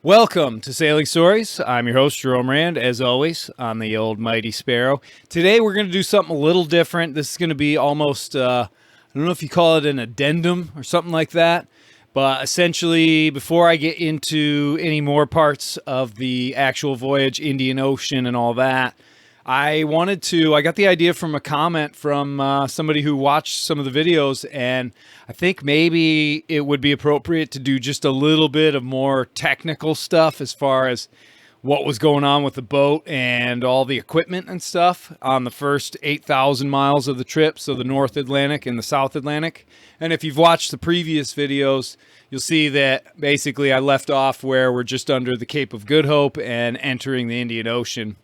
Welcome to Sailing Stories. I'm your host, Jerome Rand, as always, on the old Mighty Sparrow. Today, we're going to do something a little different. This is going to be almost, I don't know if you call it an addendum or something like that, but essentially, before I get into any more parts of the actual voyage, Indian Ocean and all that, I got the idea from a comment from somebody who watched some of the videos, and I think maybe it would be appropriate to do just a little bit of more technical stuff as far as what was going on with the boat and all the equipment and stuff on the first 8,000 miles of the trip, so the North Atlantic and the South Atlantic. And if you've watched the previous videos, you'll see that basically I left off where we're just under the Cape of Good Hope and entering the Indian Ocean,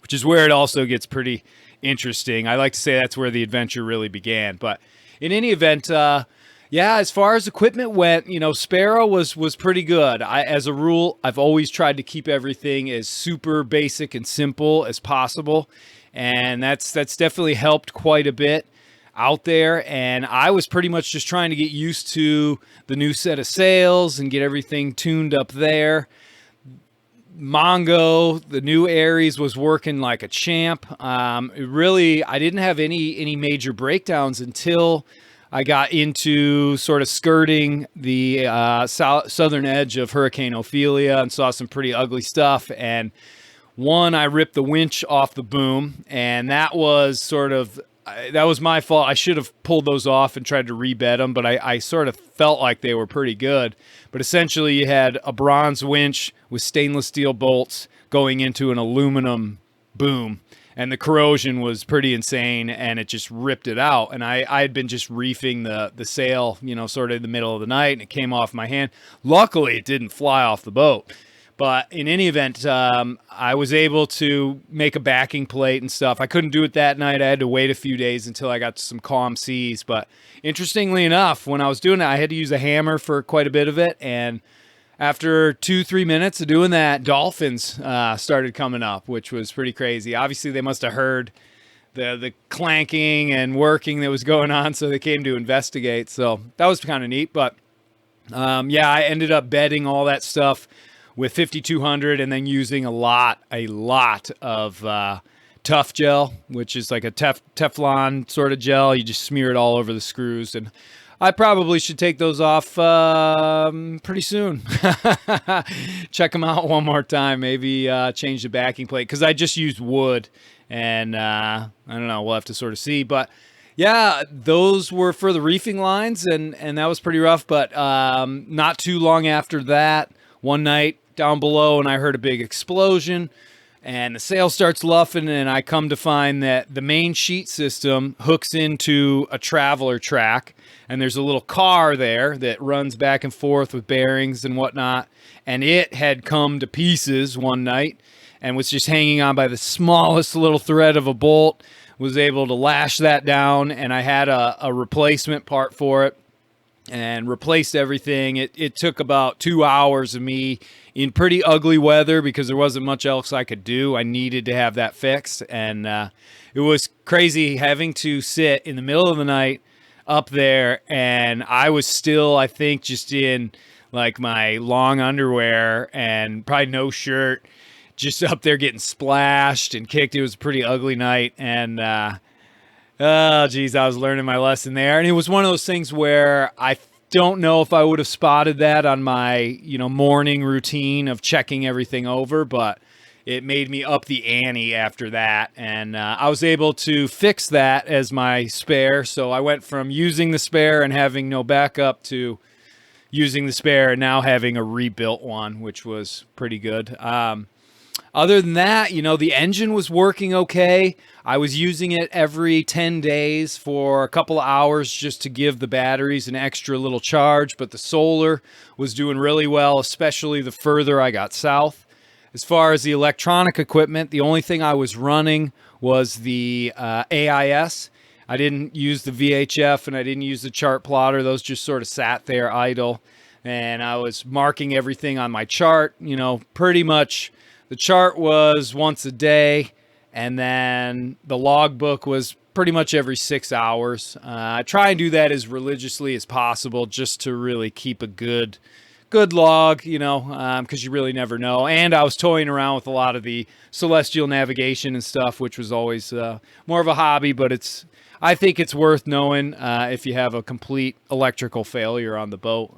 which is where it also gets pretty interesting. I like to say that's where the adventure really began. But in any event, as far as equipment went, Sparrow was pretty good. As a rule, I've always tried to keep everything as super basic and simple as possible, and that's definitely helped quite a bit out there. And I was pretty much just trying to get used to the new set of sails and get everything tuned up there. Mongo, the new Aries, was working like a champ. I didn't have any major breakdowns until I got into sort of skirting the southern edge of Hurricane Ophelia and saw some pretty ugly stuff. And I ripped the winch off the boom, and that was my fault. I should have pulled those off and tried to rebed them, but I sort of felt like they were pretty good. But essentially, you had a bronze winch with stainless steel bolts going into an aluminum boom, and the corrosion was pretty insane, and it just ripped it out. And I had been just reefing the sail, sort of in the middle of the night, and it came off my hand. Luckily, it didn't fly off the boat. But in any event, I was able to make a backing plate and stuff. I couldn't do it that night. I had to wait a few days until I got to some calm seas. But interestingly enough, when I was doing it, I had to use a hammer for quite a bit of it. And after 2-3 minutes of doing that, dolphins started coming up, which was pretty crazy. Obviously, they must have heard the clanking and working that was going on, so they came to investigate. So that was kind of neat. But I ended up bedding all that stuff with 5200 and then using a lot of tough gel, which is like a Teflon sort of gel. You just smear it all over the screws, and I probably should take those off pretty soon. Check them out one more time. Maybe change the backing plate, because I just used wood, and I don't know. We'll have to sort of see. But yeah, those were for the reefing lines, and that was pretty rough. But not too long after that, one night down below, and I heard a big explosion, and the sail starts luffing, and I come to find that the main sheet system hooks into a traveler track, and there's a little car there that runs back and forth with bearings and whatnot, and it had come to pieces one night and was just hanging on by the smallest little thread of a bolt. Was able to lash that down, and I had a replacement part for it and replaced everything. It took about 2 hours of me in pretty ugly weather, because there wasn't much else I could do. I needed to have that fixed, and it was crazy having to sit in the middle of the night up there, and I was still, I think, just in like my long underwear and probably no shirt, just up there getting splashed and kicked. It was a pretty ugly night, and oh, geez, I was learning my lesson there. And it was one of those things where I don't know if I would have spotted that on my, morning routine of checking everything over, but it made me up the ante after that. And I was able to fix that as my spare. So I went from using the spare and having no backup to using the spare and now having a rebuilt one, which was pretty good. Other than that, the engine was working okay. I was using it every 10 days for a couple of hours just to give the batteries an extra little charge, but the solar was doing really well, especially the further I got south. As far as the electronic equipment, the only thing I was running was the AIS. I didn't use the VHF, and I didn't use the chart plotter. Those just sort of sat there idle, and I was marking everything on my chart, pretty much. The chart was once a day, and then the logbook was pretty much every 6 hours. I try and do that as religiously as possible, just to really keep a good good log, you know, because you really never know. And I was toying around with a lot of the celestial navigation and stuff, which was always more of a hobby, but I think it's worth knowing if you have a complete electrical failure on the boat.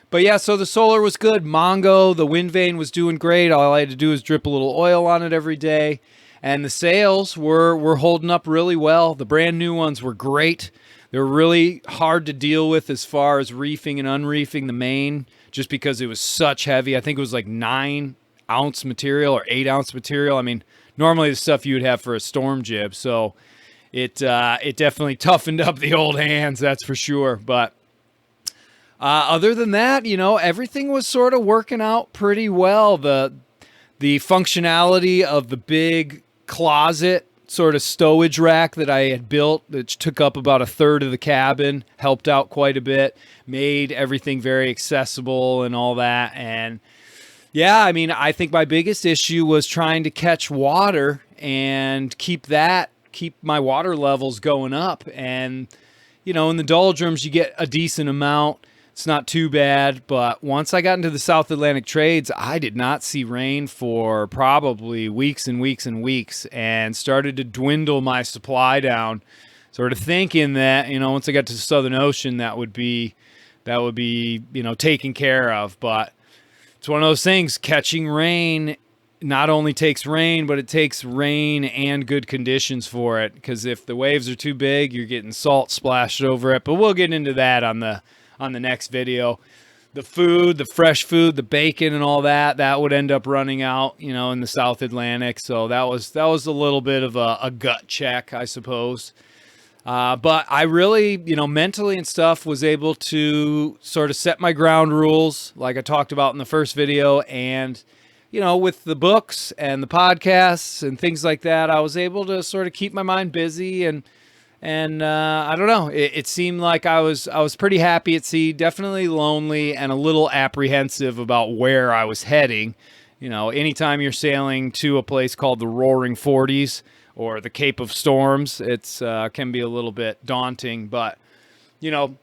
But yeah, so the solar was good. Mongo, the Windvane was doing great. All I had to do was drip a little oil on it every day. And the sails were holding up really well. The brand new ones were great. They were really hard to deal with as far as reefing and unreefing the main, just because it was such heavy. I think it was like 9-ounce material or 8-ounce material. I mean, normally the stuff you would have for a storm jib. So it definitely toughened up the old hands, that's for sure. But other than that, you know, everything was sort of working out pretty well. The functionality of the big closet sort of stowage rack that I had built, that took up about 1/3 of the cabin, helped out quite a bit, made everything very accessible and all that. And yeah, I mean, I think my biggest issue was trying to catch water and keep my water levels going up. And, you know, in the doldrums, you get a decent amount. It's not too bad, but once I got into the South Atlantic trades, I did not see rain for probably weeks and weeks and weeks, and started to dwindle my supply down, sort of thinking that, you know, once I got to the Southern Ocean, that would be, you know, taken care of. But it's one of those things, catching rain not only takes rain, but it takes rain and good conditions for it, because if the waves are too big, you're getting salt splashed over it. But we'll get into that on the next video. The food, the fresh food, the bacon and all that would end up running out, you know, in the South Atlantic. So that was a little bit of a gut check, I suppose. But I really, you know, mentally and stuff was able to sort of set my ground rules, like I talked about in the first video. And, you know, with the books and the podcasts and things like that, I was able to sort of keep my mind busy. And I don't know, it seemed like I was pretty happy at sea, definitely lonely and a little apprehensive about where I was heading. You know, anytime you're sailing to a place called the Roaring Forties or the Cape of Storms, it's can be a little bit daunting, but, you know,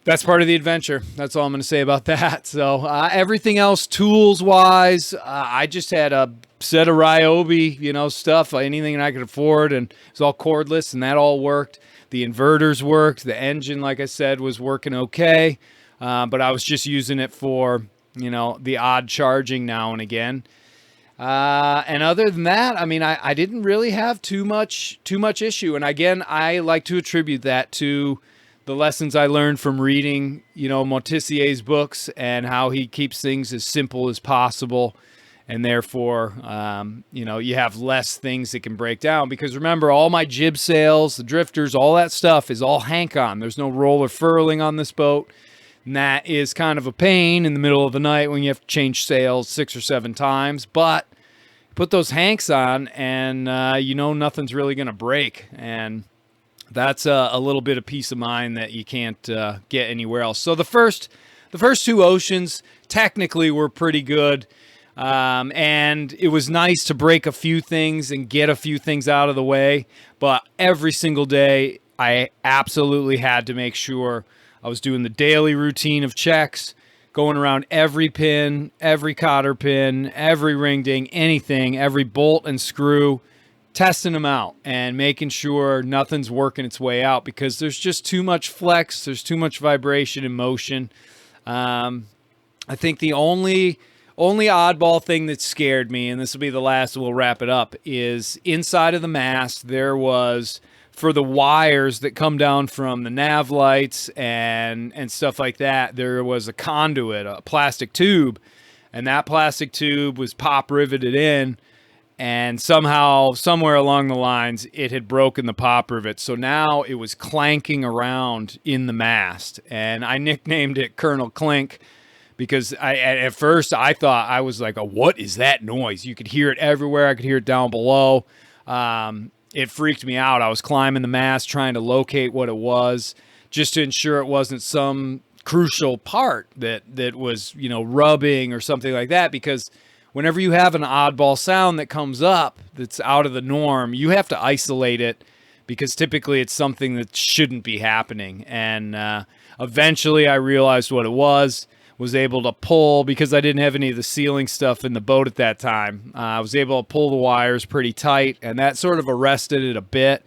that's part of the adventure. That's all I'm going to say about that. So everything else, tools-wise, I just had a set of Ryobi, you know, stuff, anything I could afford, and it's all cordless, and that all worked. The inverters worked. The engine, like I said, was working okay, but I was just using it for, you know, the odd charging now and again. And other than that, I mean, I didn't really have too much issue. And again, I like to attribute that to the lessons I learned from reading, you know, Montessier's books, and how he keeps things as simple as possible. And therefore, you know, you have less things that can break down. Because remember, all my jib sails, the drifters, all that stuff is all hank-on. There's no roller furling on this boat. And that is kind of a pain in the middle of the night when you have to change sails 6 or 7 times. But put those hanks on and, you know, nothing's really going to break. And that's a little bit of peace of mind that you can't get anywhere else. So the first 2 oceans technically were pretty good. And it was nice to break a few things and get a few things out of the way. But every single day, I absolutely had to make sure I was doing the daily routine of checks, going around every pin, every cotter pin, every ring ding, anything, every bolt and screw, testing them out and making sure nothing's working its way out, because there's just too much flex. There's too much vibration and motion. I think the only oddball thing that scared me, and this will be the last, we'll wrap it up, is inside of the mast, there was, for the wires that come down from the nav lights and stuff like that, there was a conduit, a plastic tube, and that plastic tube was pop riveted in, and somehow, somewhere along the lines, it had broken the pop rivet. So now it was clanking around in the mast, and I nicknamed it Colonel Klink, because at first I thought, I was like, oh, what is that noise? You could hear it everywhere. I could hear it down below. It freaked me out. I was climbing the mast trying to locate what it was, just to ensure it wasn't some crucial part that was, you know, rubbing or something like that. Because whenever you have an oddball sound that comes up that's out of the norm, you have to isolate it, because typically it's something that shouldn't be happening. And Eventually, I realized what it was able to pull, because I didn't have any of the sealing stuff in the boat at that time. I was able to pull the wires pretty tight, and that sort of arrested it a bit.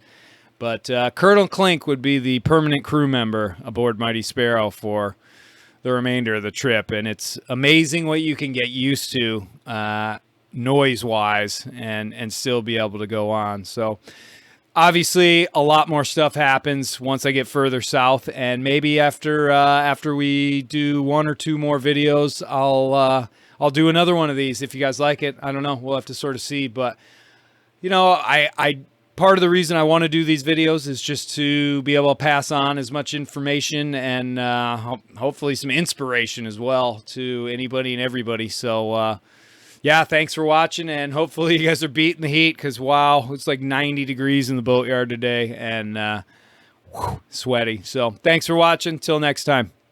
But Colonel Klink would be the permanent crew member aboard Mighty Sparrow for the remainder of the trip, and it's amazing what you can get used to noise-wise and still be able to go on. So obviously, a lot more stuff happens once I get further south, and maybe after we do 1 or 2 more videos, I'll do another one of these if you guys like it. I don't know. We'll have to sort of see, but you know, I part of the reason I want to do these videos is just to be able to pass on as much information and hopefully some inspiration as well to anybody and everybody. So yeah, thanks for watching, and hopefully you guys are beating the heat, because wow, it's like 90 degrees in the boatyard today, and sweaty. So thanks for watching. Till next time.